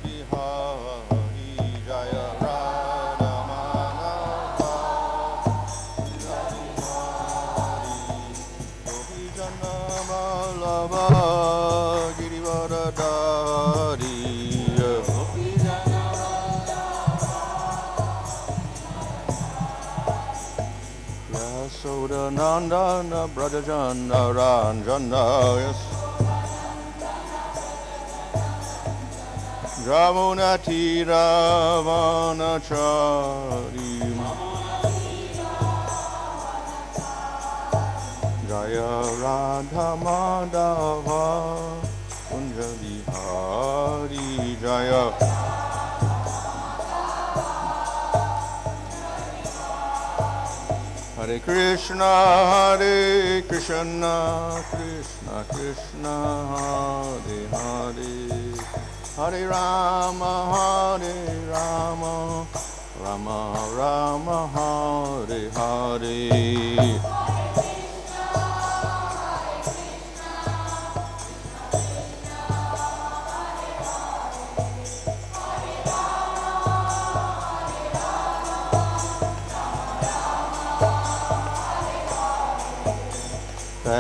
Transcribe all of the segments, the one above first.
Bihari Jaya Radha Madhava Gopi Jana Vallabha Girivardhari Gopi Jana Yasoda Nandana Brajajana Ranjana Yes Jamunati Ravanachari Jaya Radha Madhava Kunja Bihari Jaya Hare Krishna Krishna Krishna Hare Hare Hare Rama Rama Rama Hare Hare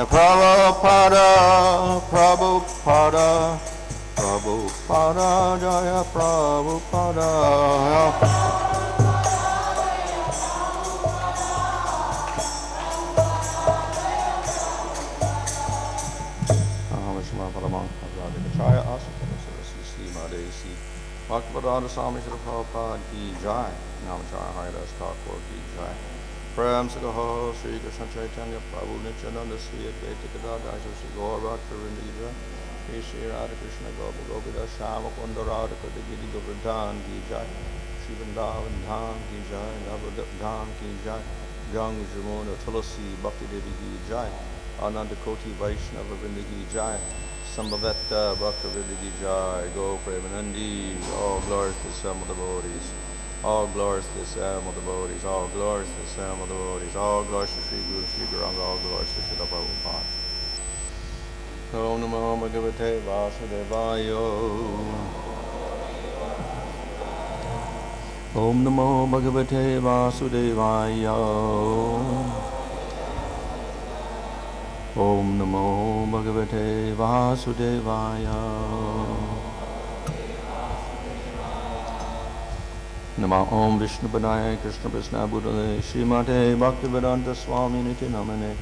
Prabhupada, Prabhupada, Prabhupada, Jaya Prabhupada. Vishma Paramang, Radhika Chaya, Asukana Sarasi, Sima Desi, Bhaktivedanta Swami Srila Prabhupada ki Jai, Namachara Haridas Thakur ki Jai. Prem Sagaho, Sri Krishna Chaitanya, Prabhu Nityananda, Sri Advaita Gadadhar, Sri Gaur Bhaktivinoda Gita, Sri Radha Krishna Gopa Gopida, Shama Kunda Radhika Giri Govardhan ki Jai, Sri Vrindavan Dham ki Jai, Navadip Dham ki Jai, Jang Jamuna Tulasi Bhakti Devi ki Jai, Ananda Koti Vaishnava Vrinda ki Jai, Sambhavetta Bhakta Vrinda ki Jai, Go Premanandi, all glories to some of the devotees. All glories to the Sam of the devotees, all glories to the Sam of the devotees, all glories to Sri Guru, Sri Guranga, all glories to Srila Prabhupada. Om Namo Bhagavate Vasudevaya. Om Namo Bhagavate Vasudevaya. Om Namo Bhagavate Vasudevaya. Nama Om Vishnu Padaya Krishna Prasna Buddhale Srimate Bhaktivedanta Swami Niti Namane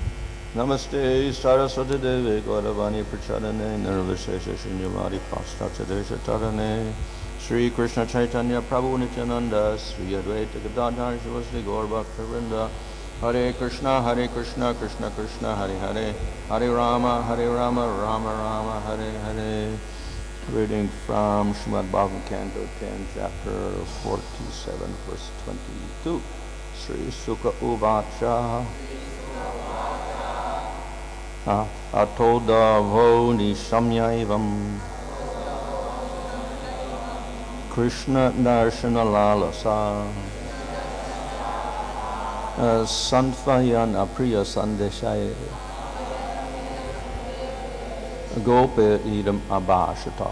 Namaste Saraswati Deve Gauravani Prachadane Nirvishesha Shunyavadi Paschatya Desha Tarane Sri Krishna Chaitanya Prabhu Nityananda Sri Advaita Gadadhar Shivasri Gaur Bhaktivinoda Hare Krishna Krishna Krishna Hare Hare Hare Rama Rama Rama Hare Hare. Reading from Srimad Bhagavatam, Canto 10, Chapter 47, verse 22. Sri Sukha Uvacha Atodavo Nishamyaivam Krishna Darshana Lalasa Sanfayan Apriya Sandeshaya Gopi idam abhashata.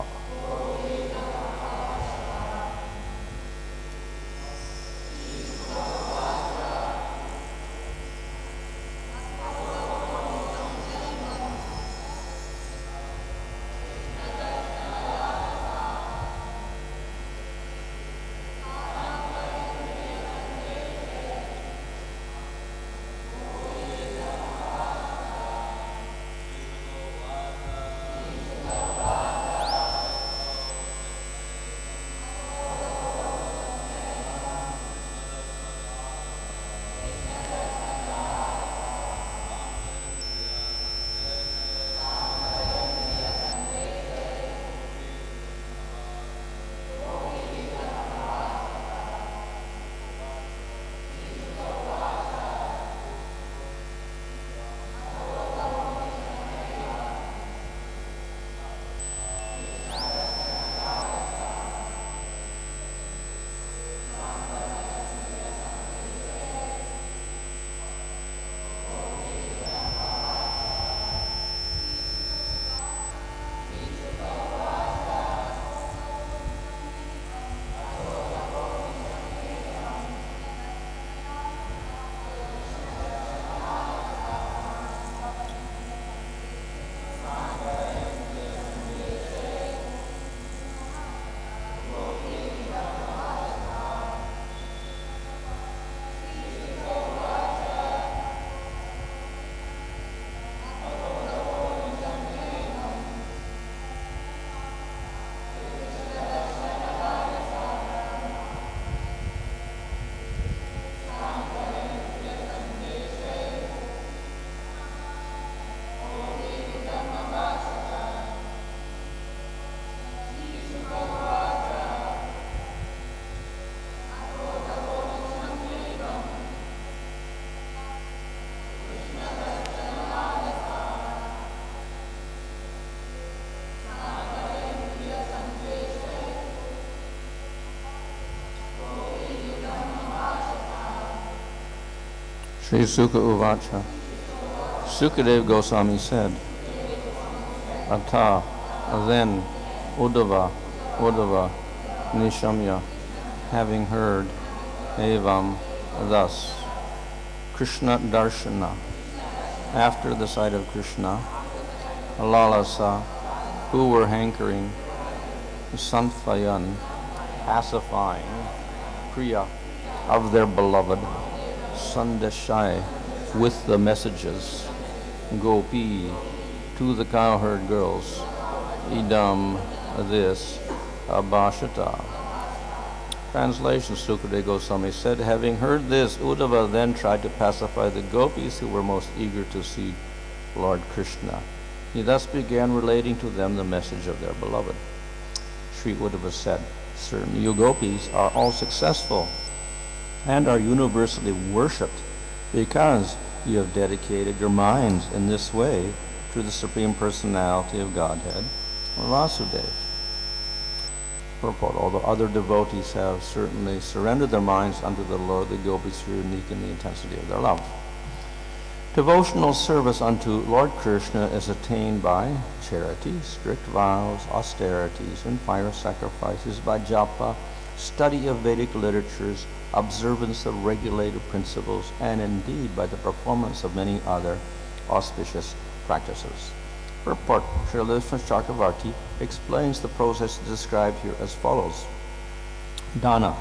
Sri Sukha Uvacha. Sukadev Goswami said, Atha, then Uddhava, Nishamya, having heard, Evam, thus, Krishna Darshana, after the sight of Krishna, Lalasa, who were hankering, Santvayan, pacifying, Priya, of their beloved, Sandeshai, with the messages, Gopi, to the cowherd girls, Idam, this, Abhashata. Translation, Sukadeva Goswami said, having heard this, Uddhava then tried to pacify the gopis who were most eager to see Lord Krishna. He thus began relating to them the message of their beloved. Sri Uddhava said, Sir, you gopis are all successful and are universally worshipped because you have dedicated your minds in this way to the Supreme Personality of Godhead, Vasudeva. Purport, although other devotees have certainly surrendered their minds unto the Lord, the gopis are unique in the intensity of their love. Devotional service unto Lord Krishna is attained by charity, strict vows, austerities, and fire sacrifices, by japa, study of Vedic literatures, observance of regulated principles, and indeed by the performance of many other auspicious practices. Purport, Srila Vishnu Chakravarti explains the process described here as follows. Dana,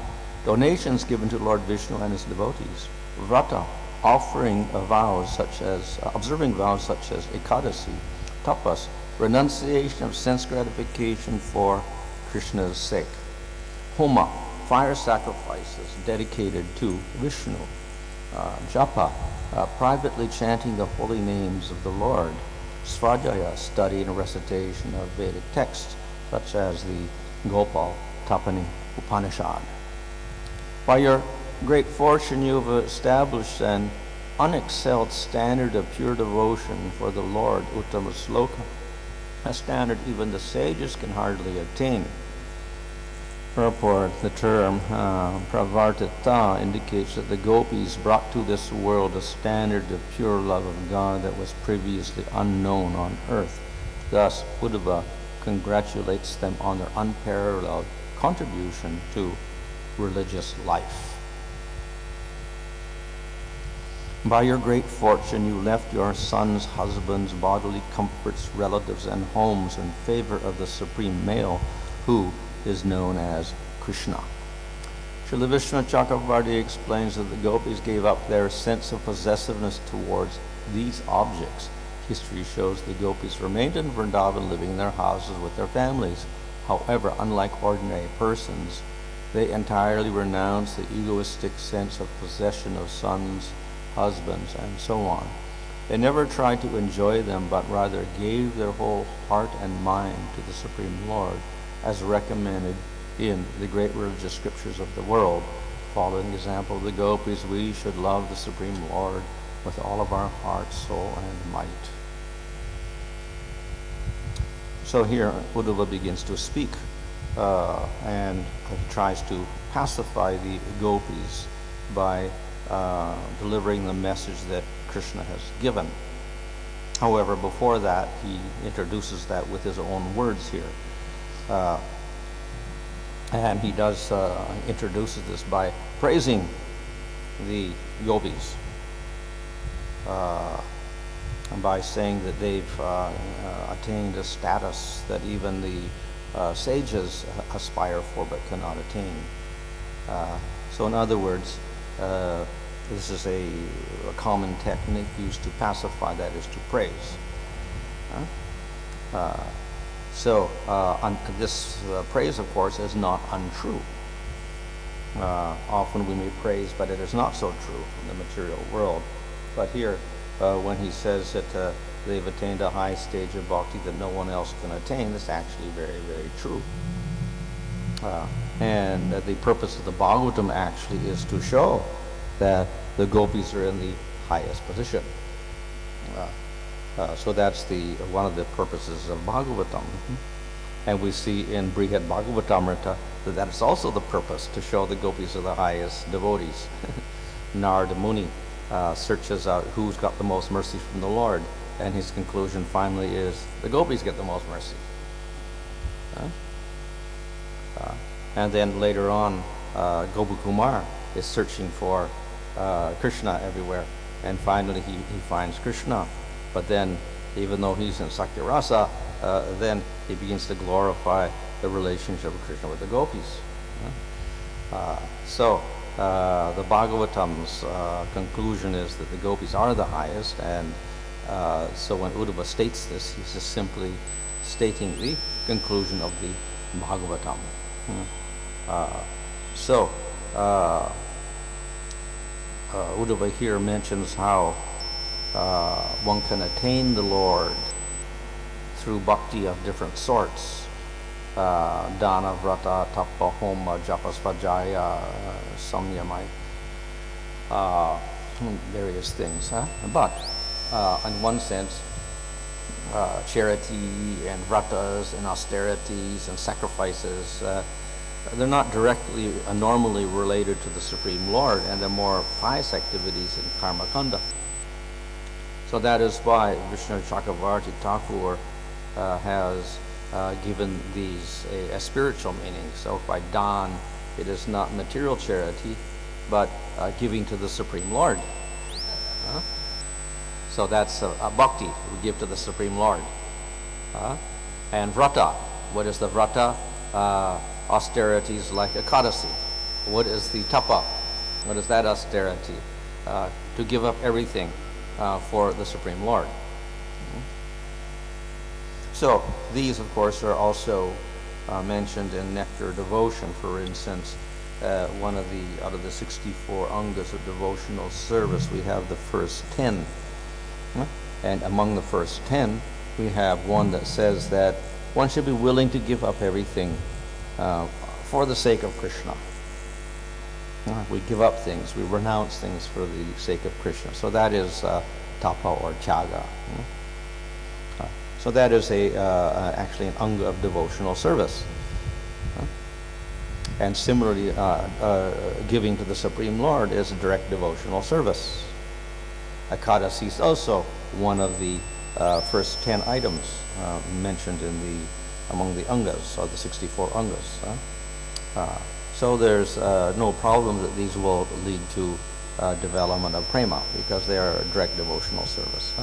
donations given to Lord Vishnu and his devotees. Vrata, observing vows such as Ekadasi. Tapas, renunciation of sense gratification for Krishna's sake. Homa, fire sacrifices dedicated to Vishnu. Japa, privately chanting the holy names of the Lord. Svadhyaya, study and recitation of Vedic texts, such as the Gopal Tapani Upanishad. By your great fortune, you have established an unexcelled standard of pure devotion for the Lord, Uttama Sloka, a standard even the sages can hardly attain. Purport, the term pravartita indicates that the gopis brought to this world a standard of pure love of God that was previously unknown on earth. Thus, Uddhava congratulates them on their unparalleled contribution to religious life. By your great fortune, you left your sons, husbands, bodily comforts, relatives, and homes in favor of the Supreme Male, who is known as Krishna. Srila Vishnu Chakravarti explains that the gopis gave up their sense of possessiveness towards these objects. History shows the gopis remained in Vrindavan, living in their houses with their families. However, unlike ordinary persons, they entirely renounced the egoistic sense of possession of sons, husbands, and so on. They never tried to enjoy them, but rather gave their whole heart and mind to the Supreme Lord, as recommended in the great religious scriptures of the world. Following the example of the gopis, we should love the Supreme Lord with all of our heart, soul, and might. So here, Uddhava begins to speak, and he tries to pacify the gopis by delivering the message that Krishna has given. However, before that, he introduces that with his own words here. And he does introduces this by praising the gopis, and by saying that they've attained a status that even the sages aspire for but cannot attain. So in other words, this is a common technique used to pacify, that is to praise. So this praise, of course, is not untrue. Often we may praise, but it is not so true in the material world. But here, when he says that they've attained a high stage of bhakti that no one else can attain, that's actually very, very true. And the purpose of the Bhagavatam actually is to show that the gopis are in the highest position. So that's one of the purposes of Bhagavatam. And we see in Brihad Bhagavatamrita that that is also the purpose, to show the gopis are the highest devotees. Narada Muni searches out who's got the most mercy from the Lord, and his conclusion finally is the gopis get the most mercy. And then later on, Gopakumar is searching for Krishna everywhere, and finally he finds Krishna. But then, even though he's in Sakya Rasa, then he begins to glorify the relationship of Krishna with the gopis. So the Bhagavatam's conclusion is that the gopis are the highest, and so when Uddhava states this, he's just simply stating the conclusion of the Bhagavatam. So Uddhava here mentions how one can attain the Lord through bhakti of different sorts. Dana, vrata, tapa, homa, japa, svajaya, samyamai, various things. But in one sense, charity and vratas and austerities and sacrifices, they're not directly normally related to the Supreme Lord, and they're more pious activities in karma kanda. So that is why Vishnu Chakravarti Thakur has given these a spiritual meaning. So by dan, it is not material charity, but giving to the Supreme Lord. So that's a bhakti we give to the Supreme Lord. And vrata, what is the vrata? Austerities like Ekadasi. What is the tapa? What is that austerity? To give up everything for the Supreme Lord. So these, of course, are also mentioned in Nectar Devotion. For instance, one of the out of the 64 angas of devotional service, we have the first 10. And among the first 10, we have one that says that one should be willing to give up everything for the sake of Krishna. We give up things, we renounce things for the sake of Krishna. So that is tapa or tyaga. So that is actually an anga of devotional service. And similarly, giving to the Supreme Lord is a direct devotional service. Ekadasi is also one of the first 10 items mentioned among the angas, or the 64 angas. So there's no problem that these will lead to development of prema, because they are a direct devotional service.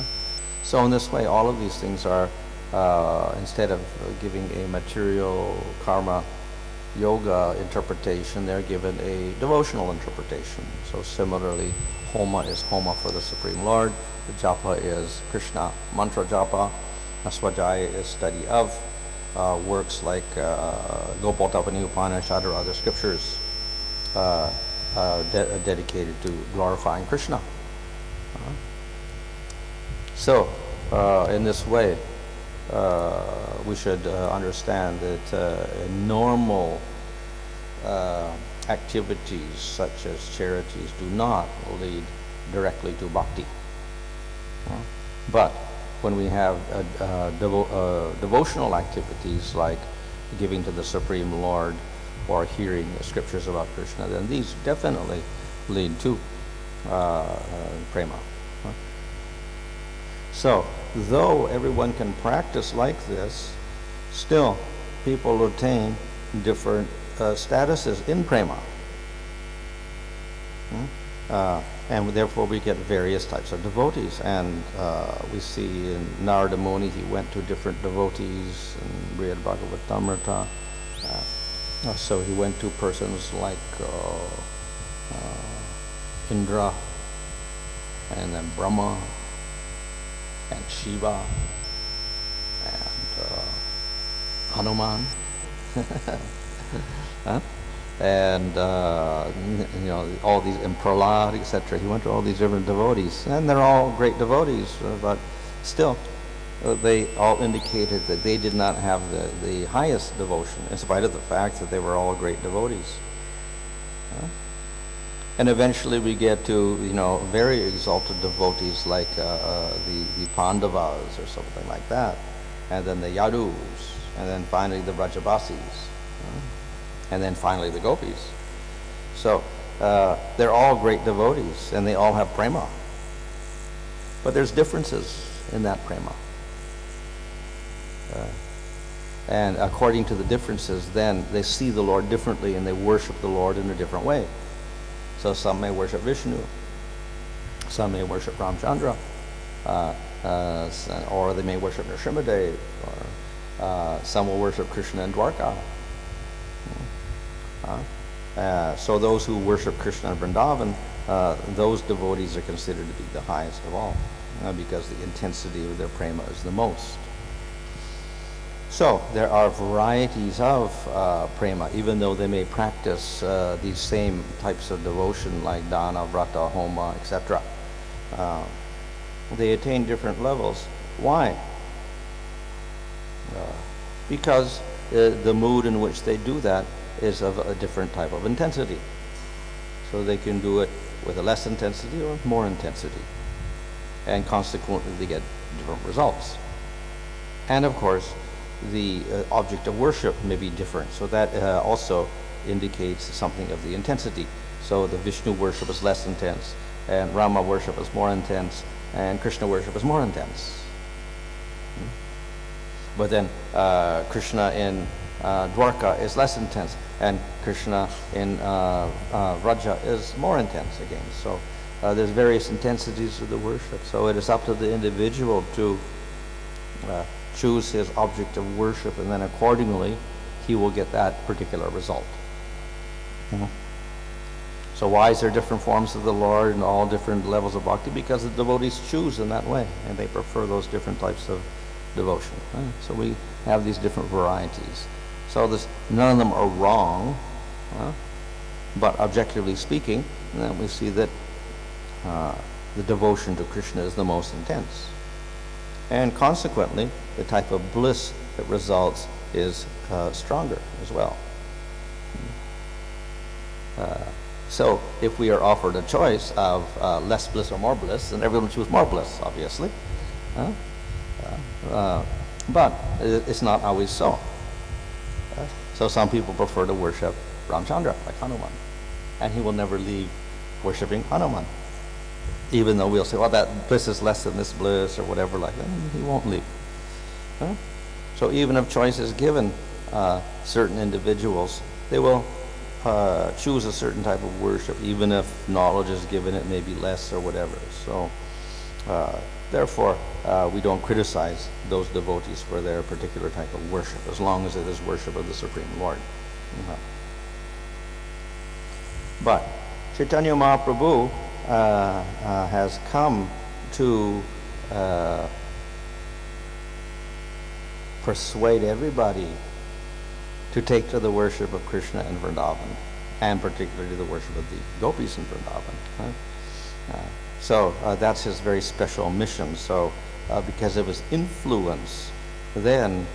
So in this way, all of these things are, instead of giving a material karma yoga interpretation, they're given a devotional interpretation. So similarly, homa is homa for the Supreme Lord, the japa is Krishna mantra japa, svajaya is study of works like Gopaltapani Upanishad or other scriptures dedicated to glorifying Krishna. So in this way, we should understand that normal activities such as charities do not lead directly to bhakti. But when we have devotional activities like giving to the Supreme Lord or hearing the scriptures about Krishna, then these definitely lead to prema. So, though everyone can practice like this, still people attain different statuses in prema. And therefore we get various types of devotees. And we see in Narada Muni, he went to different devotees in Brihad Bhagavatamrita. So he went to persons like Indra, and then Brahma, and Shiva, and Hanuman, and all these, and Prahlad, etc. He went to all these different devotees, and they're all great devotees, but still, they all indicated that they did not have the highest devotion, in spite of the fact that they were all great devotees. And eventually we get to, very exalted devotees like the Pandavas or something like that, and then the Yadus, and then finally the Vrajabasis, and then finally the Gopis. So they're all great devotees, and they all have prema. But there's differences in that prema. And according to the differences, then they see the Lord differently and they worship the Lord in a different way. So some may worship Vishnu, some may worship Ramchandra, or they may worship Nrsimhadev, or some will worship Krishna in Dwarka. So those who worship Krishna in Vrindavan, those devotees are considered to be the highest of all, because the intensity of their prema is the most. So there are varieties of prema, even though they may practice these same types of devotion like dana, vrata, homa, etc. They attain different levels. Why? Because the mood in which they do that is of a different type of intensity. So they can do it with a less intensity or more intensity. And consequently they get different results. And of course, the object of worship may be different. So that also indicates something of the intensity. So the Vishnu worship is less intense, and Rama worship is more intense, and Krishna worship is more intense. But then Krishna in Dwarka is less intense, and Krishna in Vraja is more intense again. So there's various intensities of the worship. So it is up to the individual to choose his object of worship, and then accordingly he will get that particular result. So why is there different forms of the Lord and all different levels of bhakti? Because the devotees choose in that way, and they prefer those different types of devotion. So we have these different varieties. So none of them are wrong, but objectively speaking, then we see that the devotion to Krishna is the most intense. And consequently, the type of bliss that results is stronger as well. So if we are offered a choice of less bliss or more bliss, then everyone will choose more bliss, obviously. But it's not always so. So some people prefer to worship Ramchandra, like Hanuman, and he will never leave worshiping Hanuman. Even though we'll say, well, that bliss is less than this bliss or whatever like that, he won't leave. So even if choice is given certain individuals, they will choose a certain type of worship, even if knowledge is given, it may be less or whatever. So therefore, we don't criticize those devotees for their particular type of worship, as long as it is worship of the Supreme Lord. But Chaitanya Mahaprabhu has come to persuade everybody to take to the worship of Krishna in Vrindavan, and particularly the worship of the Gopis in Vrindavan. So that's his very special mission. So because of his influence, then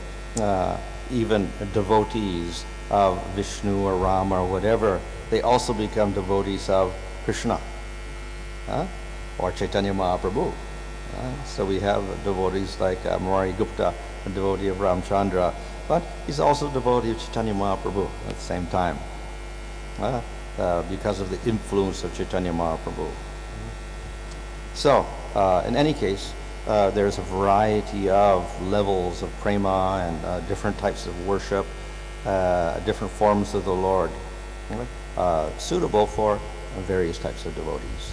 even devotees of Vishnu or Rama or whatever, they also become devotees of Krishna. Or Chaitanya Mahaprabhu. So we have devotees like Murari Gupta, a devotee of Ramchandra, but he's also a devotee of Chaitanya Mahaprabhu at the same time, because of the influence of Chaitanya Mahaprabhu. So, in any case, there's a variety of levels of prema and different types of worship, different forms of the Lord, suitable for various types of devotees.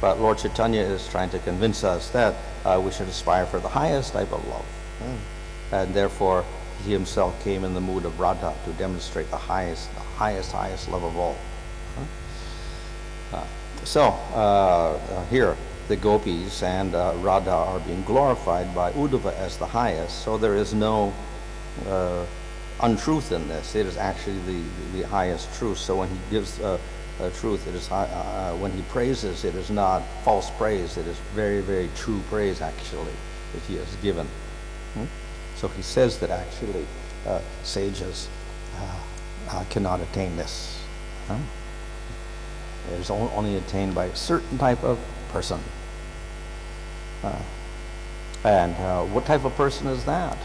But Lord Chaitanya is trying to convince us that we should aspire for the highest type of love. And therefore, he himself came in the mood of Radha to demonstrate the highest love of all. Here, the Gopis and Radha are being glorified by Uddhava as the highest, so there is no untruth in this. It is actually the highest truth. So when he gives truth, it is when he praises, it is not false praise. It is very, very true praise, actually, that he has given. So he says that actually sages cannot attain this. It is only attained by a certain type of person. And what type of person is that?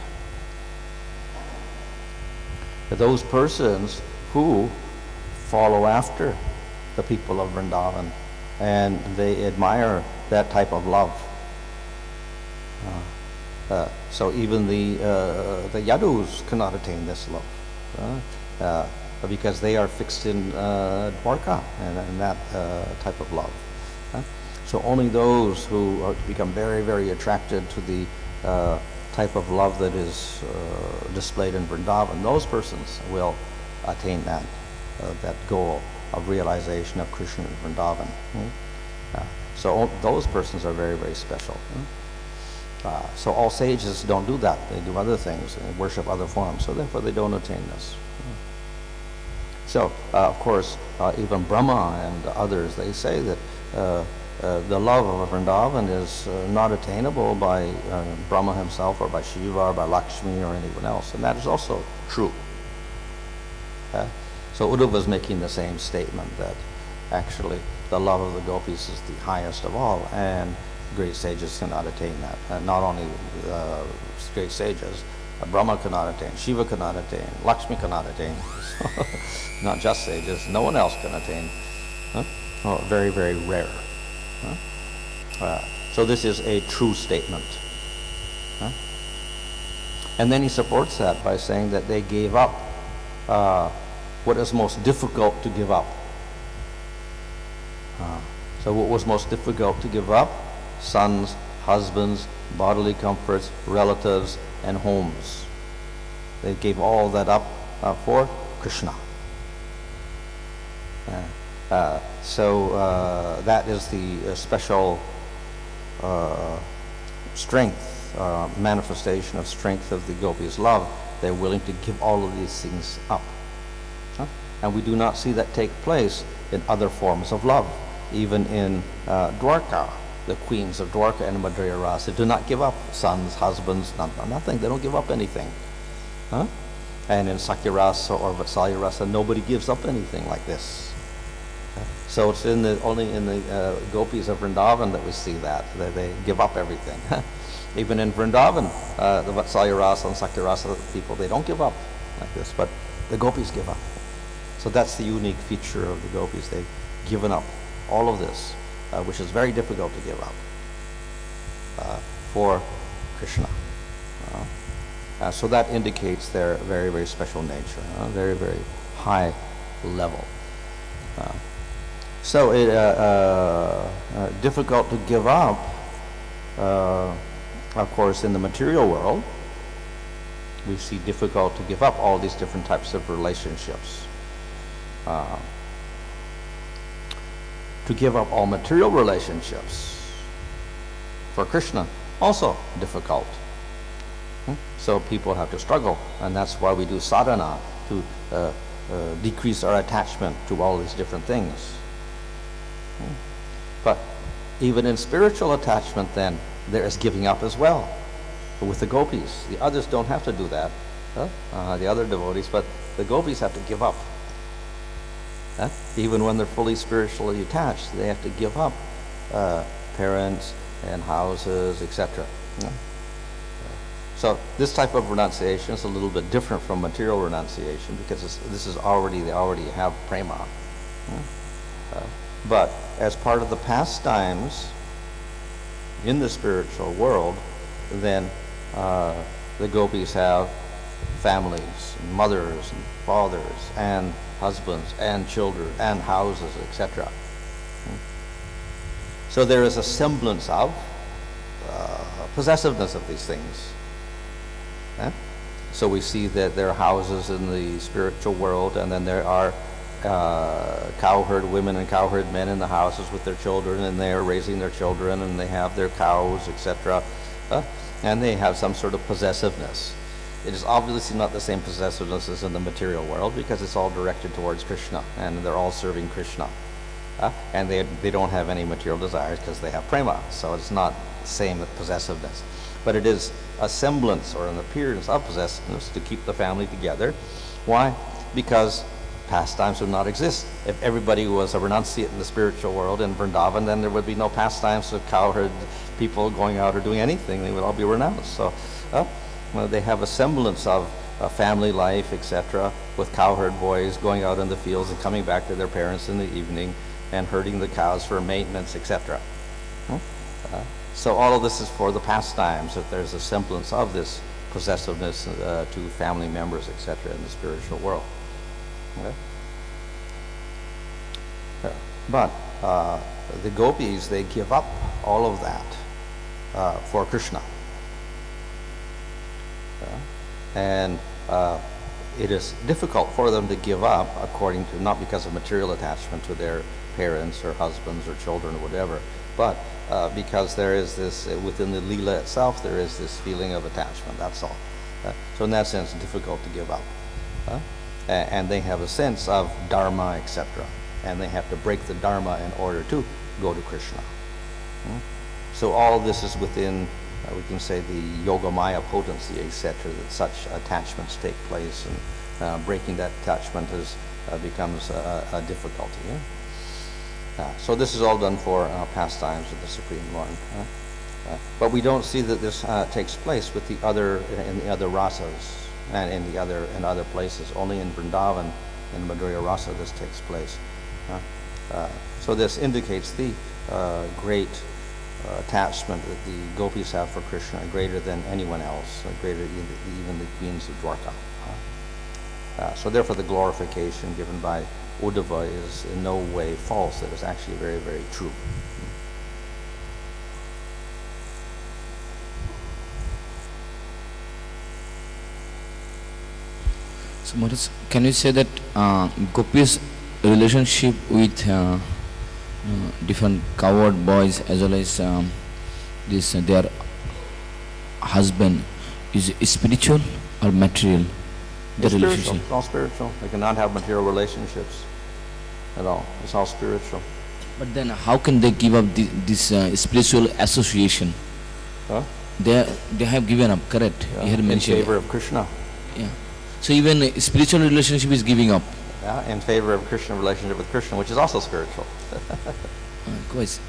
Those persons who follow after the people of Vrindavan, and they admire that type of love. So even the Yadus cannot attain this love, because they are fixed in Dwarka and that type of love. So only those who are become very, very attracted to the type of love that is displayed in Vrindavan, those persons will attain that goal of realization of Krishna in Vrindavan. So those persons are very, very special. So all sages don't do that. They do other things and worship other forms, so therefore they don't attain this. So, of course, even Brahma and others, they say that the love of Vrindavan is not attainable by Brahma himself or by Shiva or by Lakshmi or anyone else, and that is also true. So Uddhava is making the same statement, that actually the love of the gopis is the highest of all, and great sages cannot attain that. Not only great sages, Brahma cannot attain, Shiva cannot attain, Lakshmi cannot attain. Not just sages, no one else can attain. Oh, very, very rare. So this is a true statement. And then he supports that by saying that they gave up what is most difficult to give up. So what was most difficult to give up? Sons, husbands, bodily comforts, relatives, and homes. They gave all that up for Krishna. So that is the special strength, manifestation of strength of the gopis' love. They're willing to give all of these things up. And we do not see that take place in other forms of love. Even in Dwarka, the queens of Dwarka and Madhurya Rasa do not give up sons, husbands, nothing. They don't give up anything. And in Sakyarasa or Vatsalya Rasa, nobody gives up anything like this. So it's only in the gopis of Vrindavan that we see that they give up everything. Even in Vrindavan, the Vatsalya Rasa and Sakyarasa people, they don't give up like this, but the gopis give up. So that's the unique feature of the gopis. They've given up all of this, which is very difficult to give up, for Krishna. So that indicates their very, very special nature, very, very high level. So it difficult to give up, of course, in the material world. We see difficult to give up all these different types of relationships. To give up all material relationships for Krishna, also difficult. So people have to struggle, and that's why we do sadhana, to decrease our attachment to all these different things. But even in spiritual attachment, then, there is giving up as well. But with the gopis, the others don't have to do that, the other devotees, but the gopis have to give up. Even when they're fully spiritually attached, they have to give up parents and houses, etc. So this type of renunciation is a little bit different from material renunciation, because this is already, they already have prema. But as part of the pastimes in the spiritual world, then the gopis have families, and mothers and fathers, and husbands and children and houses, etc. So there is a semblance of possessiveness of these things. So we see that there are houses in the spiritual world, and then there are cowherd women and cowherd men in the houses with their children, and they are raising their children, and they have their cows, etc. And they have some sort of possessiveness. It is obviously not the same possessiveness as in the material world, because it's all directed towards Krishna, and they're all serving Krishna. And they don't have any material desires because they have prema, so it's not the same with possessiveness. But it is a semblance or an appearance of possessiveness to keep the family together. Why? Because pastimes would not exist. If everybody was a renunciate in the spiritual world in Vrindavan, then there would be no pastimes of cowherd people going out or doing anything. They would all be renounced. So they have a semblance of family life, etc., with cowherd boys going out in the fields and coming back to their parents in the evening and herding the cows for maintenance, etc. So all of this is for the pastimes, that there's a semblance of this possessiveness to family members, etc., in the spiritual world. Okay? But the gopis, they give up all of that for Krishna. And it is difficult for them to give up, according to, not because of material attachment to their parents or husbands or children or whatever, but because there is this, within the Leela itself, there is this feeling of attachment, that's all. So in that sense, difficult to give up. And they have a sense of dharma, etc. And they have to break the dharma in order to go to Krishna. So all of this is within, we can say, the yogamaya potency, etc., that such attachments take place, and breaking that attachment becomes a difficulty. So this is all done for pastimes of the Supreme Lord. But we don't see that this takes place with the other, in the other rasas and in other places. Only in Vrindavan, in Madhurya Rasa, this takes place. So this indicates the great attachment that the gopis have for Krishna, greater than anyone else, greater even the queens of Dwarka. So therefore the glorification given by Uddhava is in no way false. It is actually very, very true. So Maharaj, can you say that Gopis' relationship with different coward boys as well as their husband is spiritual or material? The It's relationship. spiritual. It's all spiritual. They cannot have material relationships at all. It's all spiritual. But then how can they give up this spiritual association? Huh? They have given up, correct? Yeah. You had In mentioned. favor of Krishna. Yeah. So even a spiritual relationship is giving up. Yeah, in favor of Krishna, relationship with Krishna, which is also spiritual. Of course,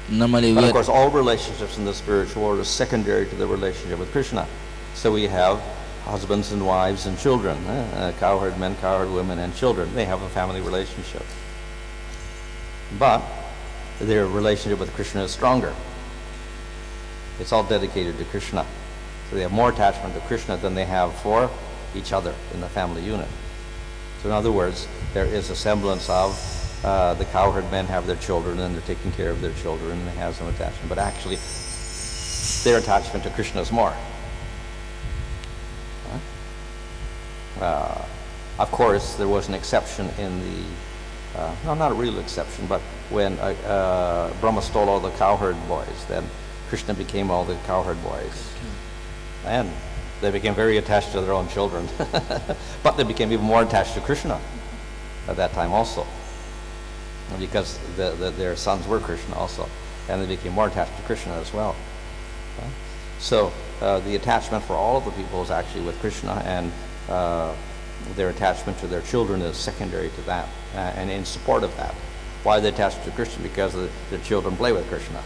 normally But we of are, course, all relationships in the spiritual world are secondary to the relationship with Krishna. So we have husbands and wives and children, cowherd men, cowherd women, and children. They have a family relationship. But their relationship with Krishna is stronger. It's all dedicated to Krishna. So they have more attachment to Krishna than they have for each other in the family unit. So in other words, there is a semblance of the cowherd men have their children and they're taking care of their children and they have some attachment. But actually, their attachment to Krishna is more. Of course, there was an exception in the, no, not a real exception, but when Brahma stole all the cowherd boys, then Krishna became all the cowherd boys. And they became very attached to their own children. But they became even more attached to Krishna at that time also, because their sons were Krishna also, and they became more attached to Krishna as well. So the attachment for all of the people is actually with Krishna, and their attachment to their children is secondary to that, and in support of that. Why are they attached to Krishna? Because their children play with Krishna.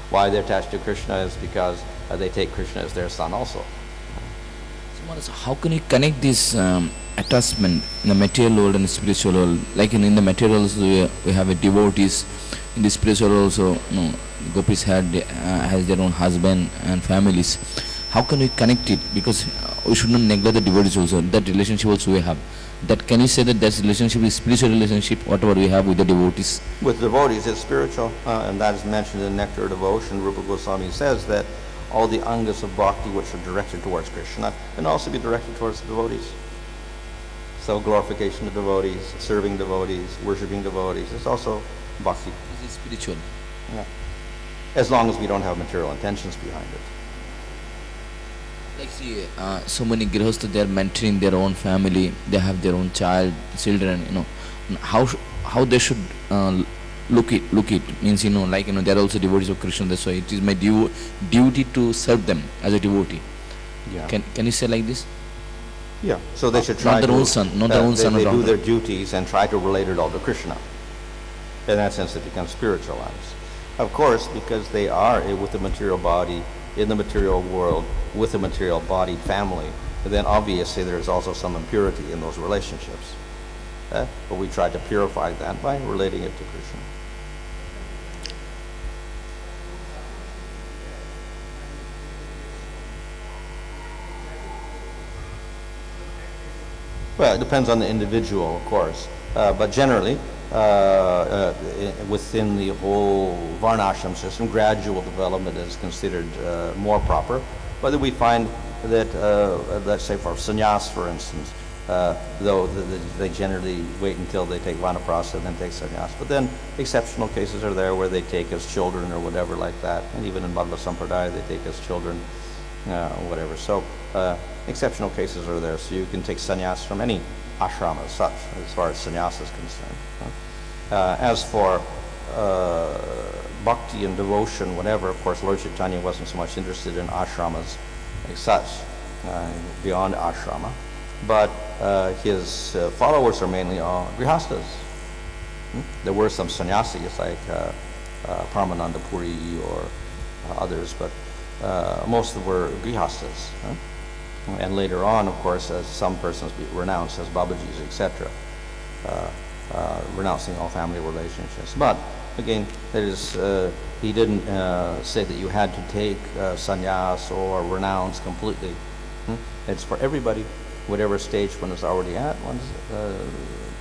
Why they're attached to Krishna is because they take Krishna as their son also. So Maharaj, how can you connect this attachment in the material world and the spiritual world? Like in the material world, we have a devotees. In the spiritual world also, Gopis has their own husband and families. How can we connect it? Because we should not neglect the devotees also. That relationship also we have. That can you say that relationship is spiritual relationship, whatever we have with the devotees? With devotees, it's spiritual, and that is mentioned in Nectar of Devotion. Rupa Goswami says that all the angas of bhakti which are directed towards Krishna can also be directed towards the devotees. So glorification of devotees, serving devotees, worshipping devotees, it's also bhakti. This is spiritual. Yeah. As long as we don't have material intentions behind it. Like see, so many grihasthas, they are mentoring their own family, they have their own children, how they should look it means, they are also devotees of Krishna, that's why it is my duty to serve them as a devotee. Yeah. Can you say like this? Yeah. So they should try not their own son, not their own son. They do their duties and try to relate it all to Krishna. In that sense, it becomes spiritualized. Of course, because they are with the material body in the material world with a material bodied family, then obviously there's also some impurity in those relationships. But we try to purify that by relating it to Krishna. Well, it depends on the individual, of course. But generally, within the whole Varnashram system, gradual development is considered more proper. But we find that, let's say for sannyas, for instance, though they generally wait until they take vanaprastha and then take sannyas. But then exceptional cases are there where they take as children or whatever like that. And even in Madhva Sampradaya, they take as children, whatever. So exceptional cases are there. So you can take sannyas from any ashrama as such, as far as sannyas is concerned. As for bhakti and devotion, whatever, of course, Lord Chaitanya wasn't so much interested in ashramas as such, beyond ashrama. But his followers are mainly all grihastas. There were some sannyasis like Paramananda Puri or others, but most were grihastas. And later on, of course, as some persons renounced as Babajis, etc., renouncing all family relationships. But again, that is, he didn't say that you had to take sannyas or renounce completely. It's for everybody, whatever stage one is already at, one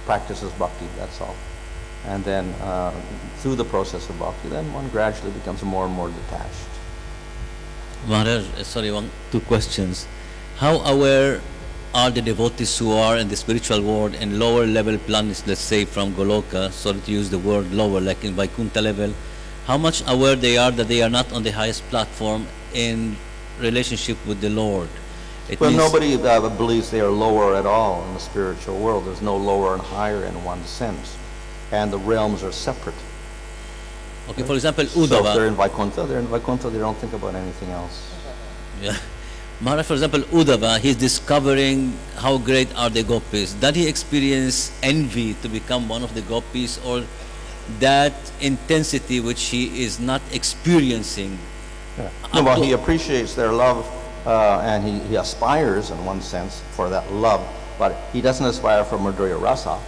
practices bhakti, that's all. And then through the process of bhakti, then one gradually becomes more and more detached. Maharaj, sorry, two questions. How aware are the devotees who are in the spiritual world in lower level planets, let's say from Goloka, so to use the word lower, like in Vaikuntha level, how much aware they are that they are not on the highest platform in relationship with the Lord? Well, nobody believes they are lower at all in the spiritual world. There's no lower and higher in one sense. And the realms are separate. Okay, for example, So if Uddhava. they're in Vaikuntha, they don't think about anything else. Yeah. Maharaj, for example, Uddhava, he's discovering how great are the Gopis. Did he experience envy to become one of the Gopis, or that intensity which he is not experiencing? Yeah. No, well, he appreciates their love, and he aspires, in one sense, for that love, but he doesn't aspire for Madhurya Rasa.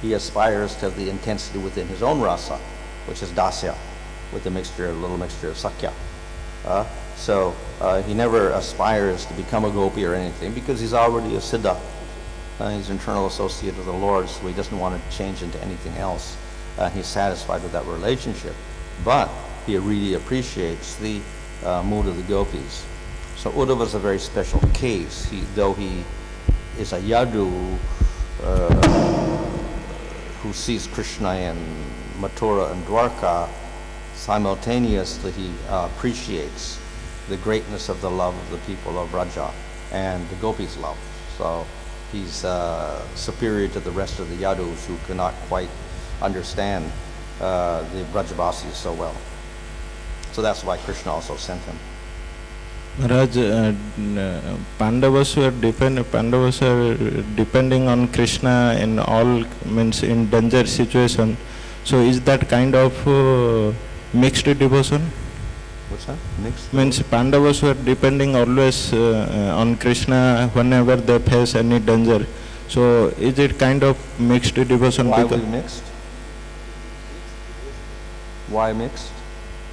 He aspires to the intensity within his own rasa, which is dasya, with a little mixture of sakya. So he never aspires to become a gopi or anything because he's already a siddha. He's an eternal associate of the Lord, so he doesn't want to change into anything else. He's satisfied with that relationship. But he really appreciates the mood of the gopis. So Uddhava is a very special case. Though he is a yadu who sees Krishna in Mathura and Dwarka, simultaneously he appreciates the greatness of the love of the people of Braja and the gopis' love. So he's superior to the rest of the yadus who cannot quite understand the Brajavasis so well. So that's why Krishna also sent him. Maharaj, Pandavas are depending on Krishna in all, means in danger situation. So is that kind of mixed devotion? What's that? Mixed? Means Pandavas were depending always on Krishna whenever they face any danger. So is it kind of mixed devotion? Why we mixed? Why mixed?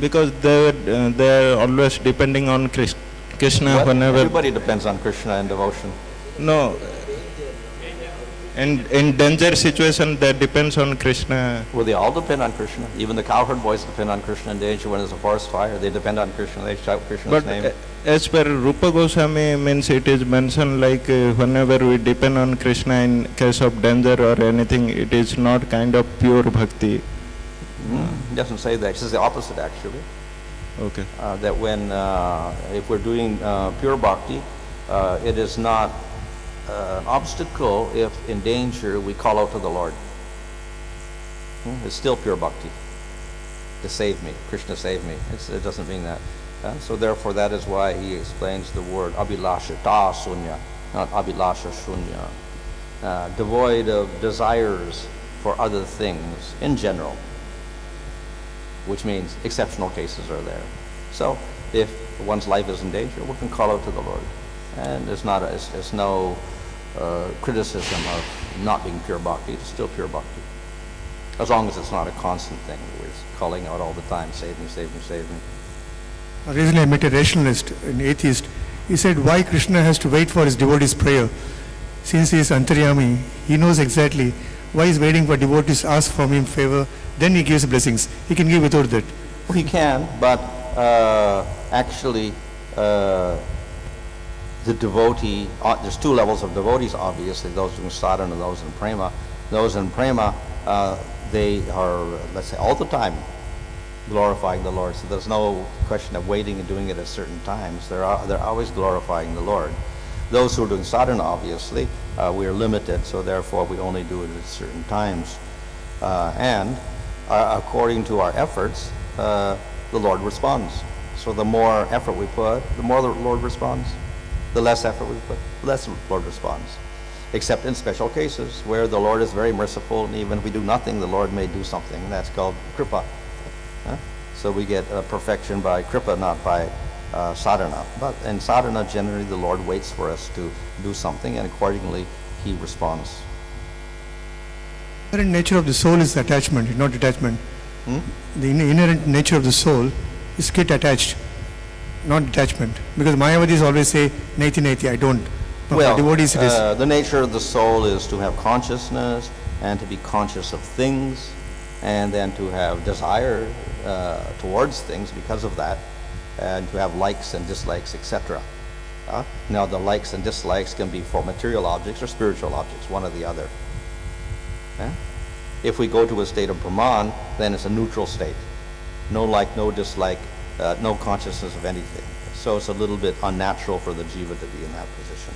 Because they are always depending on Krishna What? whenever. Everybody depends on Krishna in devotion. No. In danger situation, that depends on Krishna. Well, they all depend on Krishna. Even the cowherd boys depend on Krishna in danger. When there's a forest fire, they depend on Krishna. They shout Krishna's But name. as per Rupa Goswami, means it is mentioned like whenever we depend on Krishna in case of danger or anything, it is not kind of pure bhakti. It doesn't say that. It says the opposite, actually. Okay. That when, if we're doing pure bhakti, it is not an obstacle if in danger we call out to the Lord. It's still pure bhakti. To save me, Krishna save me. It doesn't mean that. So therefore that is why he explains the word abhilasha ta sunya, not abhilasha shunya. Devoid of desires for other things in general, which means exceptional cases are there. So if one's life is in danger, one can call out to the Lord. And there's no criticism of not being pure bhakti. It's still pure bhakti. As long as it's not a constant thing, where it's calling out all the time, save me, save me, save me. Recently I met a rationalist, an atheist. He said, why Krishna has to wait for his devotees' prayer? Since he is Antaryami, he knows exactly why he is waiting for devotees to ask from him favor, then he gives blessings. He can give without that. Well, he can, but actually, the devotee, there's two levels of devotees, obviously, those in sadhana and those in prema. Those in prema, they are, let's say, all the time glorifying the Lord. So there's no question of waiting and doing it at certain times. They're always glorifying the Lord. Those who are doing sadhana, obviously, we are limited, so therefore we only do it at certain times. And according to our efforts, the Lord responds. So the more effort we put, the more the Lord responds. The less effort we put, the less the Lord responds. Except in special cases where the Lord is very merciful, and even if we do nothing, the Lord may do something. That's called kripa. So we get perfection by kripa, not by sadhana. But in sadhana, generally the Lord waits for us to do something, and accordingly He responds. The inherent nature of the soul is attachment, not detachment. The inherent nature of the soul is get attached, not detachment. Because Mayavadis always say, naiti naiti, I don't. But Well, for devotees it is. the nature of the soul is to have consciousness and to be conscious of things, and then to have desire towards things because of that, and to have likes and dislikes, etc. Now the likes and dislikes can be for material objects or spiritual objects, one or the other. If we go to a state of Brahman, then it's a neutral state. No like, no dislike, no consciousness of anything. So it's a little bit unnatural for the jiva to be in that position.